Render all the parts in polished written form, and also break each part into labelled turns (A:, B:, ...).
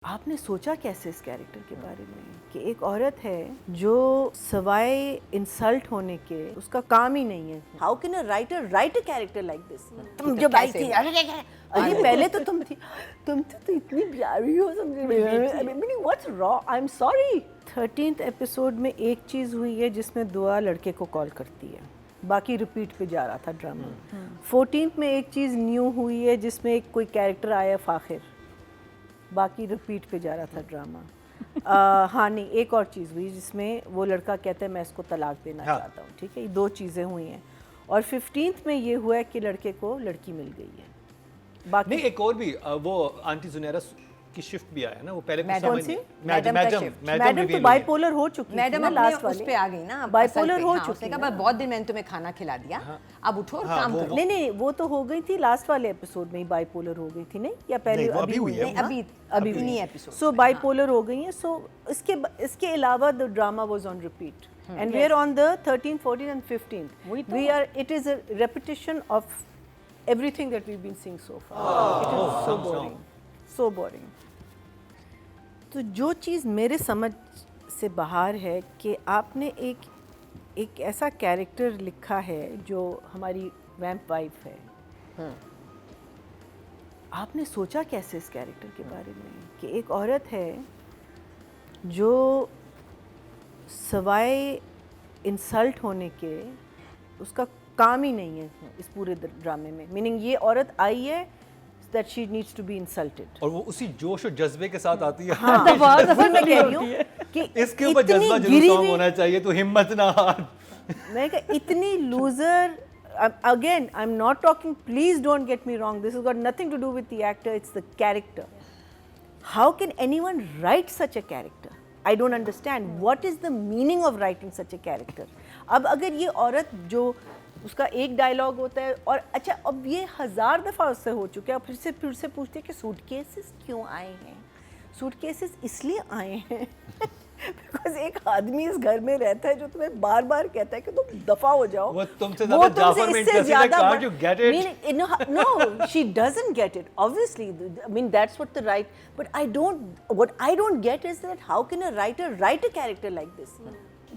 A: आपने सोचा कैसे इस कैरेक्टर के बारे में कि एक औरत है जो सवाए इंसल्ट होने के उसका काम ही नहीं है। How can a writer right a character like this? तुम जब आई थी अरे पहले तो तुम तो इतनी प्यारी हो, समझे? What's wrong? I am sorry. 13th episode में एक चीज हुई है जिसमें दुआ लड़के को कॉल करती है, बाकी रिपीट पे जा रहा था ड्रामा। 14th में एक चीज न्यू हुई है जिसमें एक कोई कैरेक्टर आया फाखिर, बाकी रिपीट पे जा रहा था ड्रामा। हाँ नहीं, एक और चीज़ हुई जिसमें वो लड़का कहता है मैं इसको तलाक देना चाहता हूँ। ठीक है, ये दो चीज़ें हुई हैं। और 15th में ये हुआ है कि लड़के को लड़की मिल गई है। बाकी
B: नहीं, एक और भी वो आंटी जुनैरा की शिफ्ट भी आया ना, वो पहले
A: कौन सी?
B: मैडम
A: तो बाइपोलर हो चुकी
C: मैडम
A: है लास्ट
C: उस पे आ गई ना,
A: बाइपोलर हो चुकी है।
C: मैं बहुत दिन मैंने तुम्हें खाना खिला दिया, अब उठो और काम करो।
A: नहीं, वो तो हो गई थी लास्ट वाले एपिसोड में ही बाइपोलर हो गई थी, नहीं? या पहले
B: अभी हुई है?
C: अभी नहीं एपिसोड।
A: सो बाइपोलर हो गई है। सो इसके अलावा the drama was on repeat and we are on the 13th, 14th and 15th। We are, it is a repetition of everything that we've been seeing so far. It is so boring, so boring. तो जो चीज़ मेरे समझ से बाहर है कि आपने एक ऐसा कैरेक्टर लिखा है जो हमारी वैम्प वाइफ है। आपने सोचा कैसे इस कैरेक्टर के बारे में कि एक औरत है जो सवाए इंसल्ट होने के उसका काम ही नहीं है इस पूरे ड्रामे में। मीनिंग ये औरत आई है that she needs to be insulted,
B: और वो उसी जोश और जज्बे के साथ आती है।
A: हाँ, वही मैं कह रही हूँ कि
B: इसके ऊपर जज्बा जरूर काम होना चाहिए, तो हिम्मत ना हार।
A: मैं कह इतनी loser. Again, I'm not talking, please don't get me wrong, this has got nothing to do with the actor, it's the character. How can anyone write such a character? I don't understand. What is the meaning of writing such a character? अब अगर ये औरत जो उसका एक dialogue होता है और अच्छा, अब ये 1000 दफ़ा उससे हो चुका है, फिर से पूछते हैं कि सूटकेसेस क्यों आए हैं? सूटकेसेस इसलिए आए हैं बिकॉज एक आदमी इस घर में रहता है जो तुम्हें बार बार कहता है कि तुम दफा हो जाओ।
B: वो तुमसे ज़्यादा can't you get it?
A: No, she doesn't get it. Obviously, I mean that's what the right. But what I don't get is that how can a writer write a character like this?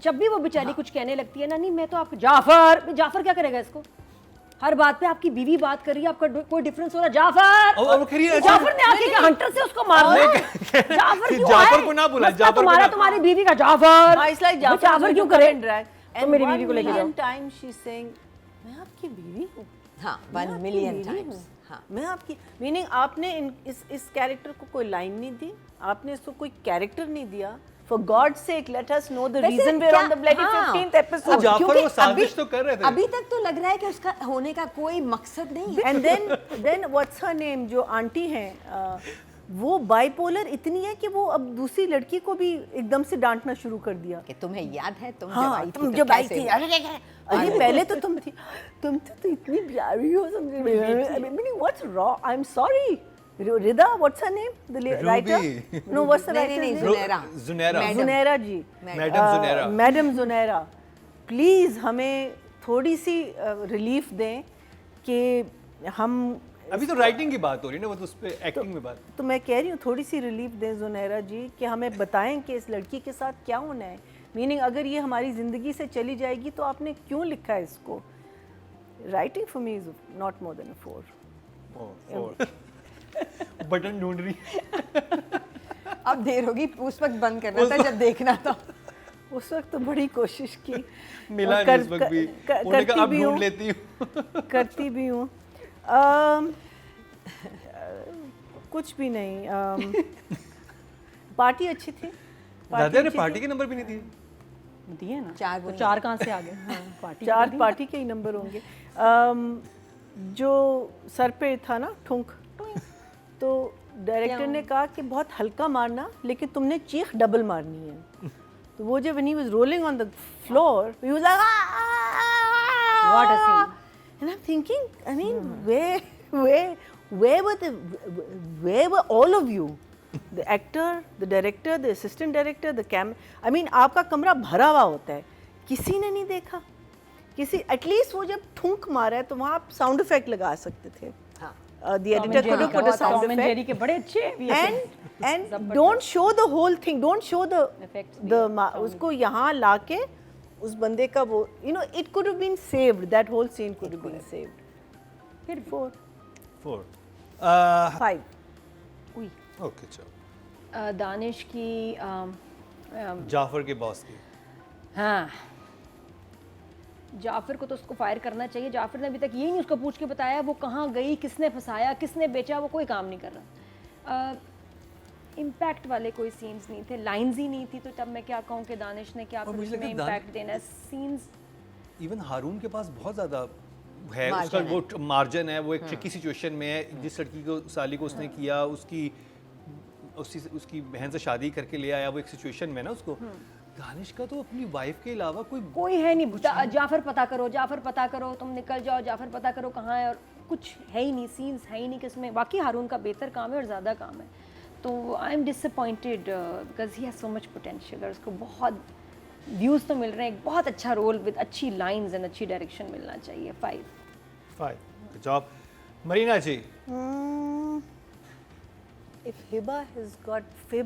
D: जब भी वो बेचारी कुछ कहने लगती है ना, नहीं मैं तो आप जाफर क्या करेगा इसको? हर बात पे आपकी बीवी बात कर रही है, आपका कोई डिफरेंस हो रहा है? जाफर ने आके हंटर से उसको मारना। जाफर
B: को ना बुला,
D: तुम्हारी बीवी का जाफर।
A: जाफर क्यों करे?
D: तो मेरी बीवी को लेके जाओ।
A: टाइम शी सेइंग मैं आपकी बीवी हूँ।
C: हाँ, 1 million times।
A: हाँ, मैं आपकी, मीनिंग आपने इस कैरेक्टर को कोई लाइन नहीं दी, आपने इसको कोई कैरेक्टर नहीं दिया। For God's sake, let us know the reason we're on the bloody 15th episode.
B: Jafar वो साजिश तो कर रहे थे।
C: अभी तक तो लग रहा है कि उसका होने का कोई मकसद नहीं है।
A: And then what's her name, जो आंटी हैं, वो बाइपोलर इतनी है कि वो अब दूसरी लड़की को भी एकदम से डांटना शुरू कर दिया
C: कि तुम्हें याद है तुम
A: जब आई थी अरे पहले तो तुम तो इतनी प्यारी हो, समझे? What's wrong? I'm sorry. Rida, what's her name? The writer? No, what's the writer's name? Zunaira ji. Madam Zunaira, please हमें थोड़ी सी रिलीफ दें कि हम,
B: अभी तो राइटिंग की बात हो रही है ना, वो तो उस पे एक्टिंग में बात।
A: तो मैं कह रही हूँ थोड़ी सी रिलीफ दें जुनैरा जी कि हमें बताएं कि इस लड़की के साथ क्या होना है। मीनिंग अगर ये हमारी ज़िंदगी से चली जाएगी तो आपने क्यों लिखा है इसको? Writing for me is not more than a 4।
B: Button ढूंढ रही।
C: अब देर होगी, उस वक्त बंद करना था जब देखना था।
A: उस वक्त तो बड़ी कोशिश की,
B: मिला नहीं उस वक्त भी।
A: करती भी हूँ,
B: लेती हूँ
A: करती भी हूँ। कुछ भी नहीं। पार्टी अच्छी थी।
B: दादा ने पार्टी के नंबर भी नहीं दिए।
D: दिए ना,
C: 4
D: तो 4 कहाँ से आ गए?
A: चार पार्टी के ही नंबर होंगे। जो सर पे था ना ठुंक, तो डायरेक्टर ने कहा कि बहुत हल्का मारना, लेकिन तुमने चीख डबल मारनी है। तो वो जब when he was rolling on the floor, he was like,
D: What a scene.
A: and I'm thinking, I mean, where were all of you? The actor, the director, the assistant director, the camera. I mean, आपका कमरा भरा हुआ होता है, किसी ने नहीं देखा? किसी एटलीस्ट वो जब ठुंक मारा है तो वहाँ आप साउंड इफेक्ट लगा सकते थे। the editor could have put a sound
D: Tom and
A: effect.
D: Jerry के बड़े अच्छे
A: And don't show the whole thing, don't show the
D: Effects भी
A: उसको यहाँ लाके उस बंदे का वो, you know, it could have been saved, that whole scene could have been saved. फिर 4
B: 4
A: 5
B: ओके चलो
D: दानिश की
B: जाफर के बॉस की
D: हाँ जाफर को तो उसको फायर करना चाहिए। जाफर ने अभी तक यही नहीं उसको पूछ के बताया वो कहाँ गई, किसने फंसाया, किसने बेचा, वो कोई काम नहीं कर रहा। इम्पैक्ट वाले कोई सीन्स नहीं थे, लाइंस ही नहीं थी, तो तब मैं क्या कहूँ कि दानिश ने क्या
B: और मुझे
D: उसमें
B: लगता है
D: इम्पैक्ट देना है। सीन्स
B: इवन हारून के पास बहुत ज़्यादा है, उसका
C: Margin
B: वो मार्जिन है, वो एक ट्रिकी सिचुएशन में है, जिस लड़की को साली को उसने किया, उसकी बहन से शादी करके ले आया, वो एक सिचुएशन में ना उसको। दानिश का तो अपनी वाइफ के अलावा कोई
D: है नहीं। जाफर पता करो, जाफर पता करो, तुम निकल जाओ, जाफर पता करो कहाँ है, और कुछ है ही नहीं, सीन्स है ही नहीं किसमें। बाकी हारून का बेहतर काम है और ज़्यादा काम है, तो I am disappointed because he has so much potential और उसको बहुत व्यूज़ तो मिल रहे हैं, एक बहुत अच्छा रोल विद अच्छी लाइंस एंड अच्छी डायरेक्शन मिलना चाहिए। 5
B: good job. Marina ji
A: if Hiba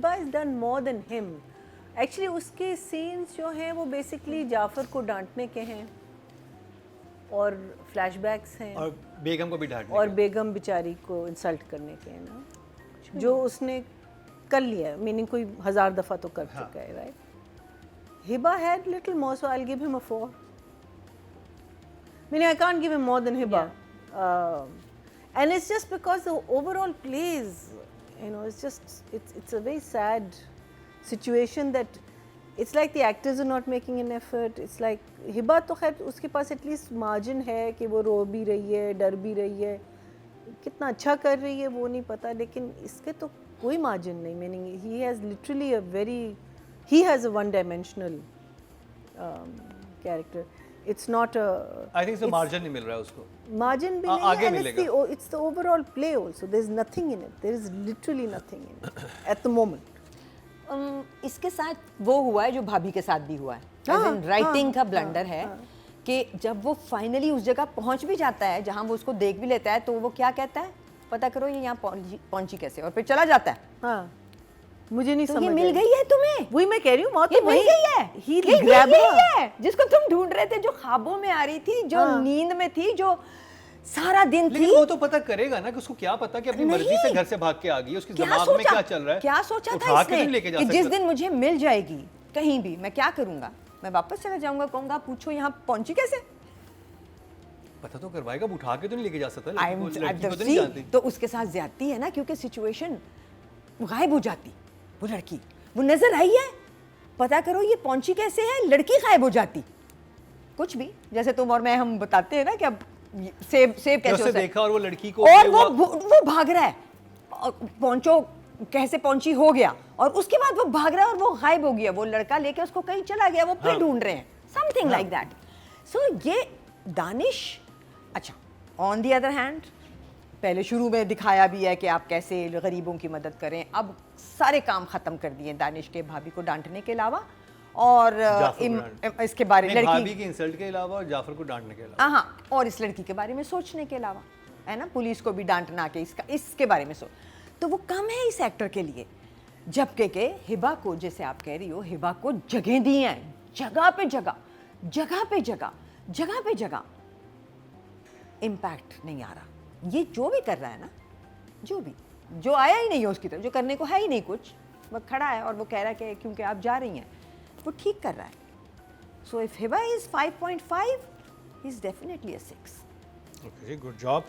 A: has done more than him. Actually उसके scenes जो हैं वो basically जाफर को डांटने के हैं और flashbacks हैं
B: और बेगम को भी डांटने
A: और
B: का।
A: बेगम बेचारी को इंसल्ट करने के हैं ना, जो उसने कर लिया, मीनिंग कोई 1000 दफ़ा तो कर चुका है, right. Hiba had little more, so I will give him a 4. Meaning I can't give him more than Hiba. And it's just because the overall plays, you know, it's a very sad situation that it's like the actors are not making an effort. It's like Hiba तो खैर उसके पास at least margin है कि वो रो भी रही है, डर भी रही है, कितना अच्छा कर रही है वो नहीं पता, लेकिन इसके तो कोई margin नहीं। Meaning he has literally he has a one-dimensional character. It's not a.
B: I think the margin नहीं मिल रहा है उसको।
A: Margin भी नहीं
B: आगे
A: है, and
B: मिलेगा।
A: it's the overall play also. There's nothing in it. There is literally nothing in it at the moment.
C: इसके साथ वो हुआ है जो भाभी के साथ भी हुआ है, राइटिंग का ब्लंडर है कि जब वो फाइनली उस जगह पहुंच भी जाता है जहां वो उसको देख भी लेता है, तो वो क्या कहता है, पता करो ये यहाँ पहुंची कैसे, और फिर चला जाता है।
A: हाँ, मुझे नहीं
C: तो
A: समझ
C: ये मिल
A: आई।
C: गई है तुम्हें,
A: वही मैं कह रही हूँ, मौत
C: ये
A: तो
C: मिल
A: वही
C: गई है,
A: He
C: ये
A: grabbed
C: यही
A: her.
C: है जिसको तुम ढूंढ रहे थे, जो ख्वाबों में आ रही थी, जो नींद में थी, जो सारा दिन थी।
B: लेकिन वो तो पता करेगा ना कि उसको क्या पता कि अपनी मर्जी से घर से भाग के आ गई, उसके दिमाग में क्या चल रहा है,
C: क्या सोचा था
B: उठा के
C: इसने
B: नहीं लेके जा
C: कि जिस
B: सकता।
C: दिन मुझे मिल जाएगी कहीं भी, मैं क्या करूंगा, मैं वापस चला जाऊंगा, कहूंगा पूछो यहाँ पहुंची कैसे।
B: पता तो करवाएगा, उठा के तो नहीं लेके जा सकता,
C: I'm-
B: लड़की को तो
C: see,
B: नहीं जानती।
C: तो उसके साथ ज्यादती है ना, क्योंकि सिचुएशन गायब हो जाती, वो लड़की वो नजर आई है, पता करो ये पहुंची कैसे है, लड़की गायब हो जाती। कुछ भी जैसे तुम और मैं हम बताते हैं ना कि अब सेव कैसे हो
B: जैसे
C: सकता है।
B: देखा और वो लड़की को
C: और वो भाग रहा है, और पहुंचो कैसे पहुंची हो गया, और उसके बाद वो भाग रहा है और वो गायब हो गया, वो लड़का लेके उसको कहीं चला गया, वो फिर ढूंढ रहे हैं, समथिंग लाइक दैट। सो ये दानिश, अच्छा ऑन द अदर हैंड पहले शुरू में दिखाया भी है कि आप कैसे गरीबों की मदद करें, अब सारे काम खत्म कर दिए दानिश के भाभी को डांटने के अलावा, और इसके बारे में
B: भाभी की इंसल्ट के अलावा और जाफर को डांटने के अलावा,
C: हाँ, और इस लड़की के बारे में सोचने के अलावा, है ना, पुलिस को भी डांटना के इसके बारे में सोच, तो वो कम है इस एक्टर के लिए। जबकि के हिबा को, जैसे आप कह रही हो, हिबा को जगह दी है, जगह पे जगह, जगह पे जगह, जगह पे जगह, इम्पैक्ट नहीं आ रहा। ये जो भी कर रहा है ना, जो आया ही नहीं है उसकी तरफ, जो करने को है ही नहीं कुछ, वो खड़ा है और वो कह रहा है कि क्योंकि आप जा रही हैं, वो ठीक कर रहा है। So if Hiba is 5.5, he is definitely a 6।
B: Okay, good job.